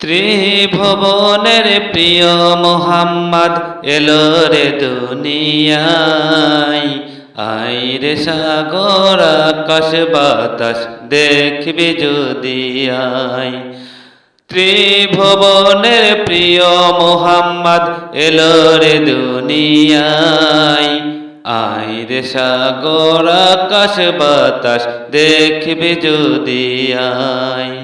ত্রিভুবনের প্রিয় মোহাম্মদ এলো রে দুনিয়ায়। আইরে সাগর আকাশ বাতাস দেখবি যদি আয়। ত্রিভুবনের প্রিয় মোহাম্মদ এলো রে দুনিয়ায়। আইরে সাগর আকাশ বাতাস দেখবি যদি আয়।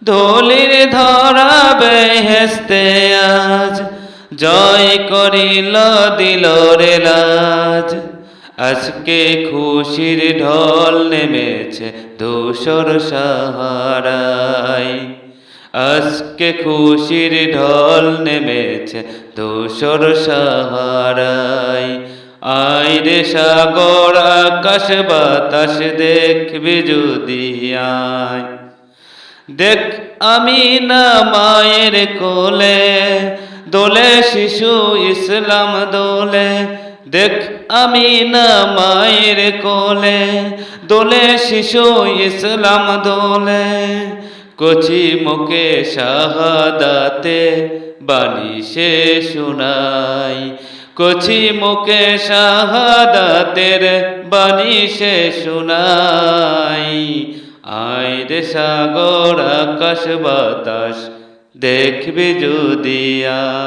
ধুলির ধরা বেহেশতে আজ জয় করিল দিল রে লাজ। আজকে খুশির ঢল নেমেছে ধূসর সাহারায়। আজকে খুশির ঢল নেমেছে ধূসর সাহারায়। আইরে সাগর আকাশ বাতাস দেখবি যদি আয়। দেখ আমিনা মায়ের কোলে দোলে শিশু ইসলাম দোলে। দেখ আমিনা মায়ের কোলে দোলে শিশু ইসলাম দোলে। কচি মুখে শাহাদাতে বাণী সে শোনায়। কচি মুখে শাহাদাতের বাণী সে শোনায়। আইরে সাগর আকাশ বাতাস দেখবি যদি আয়।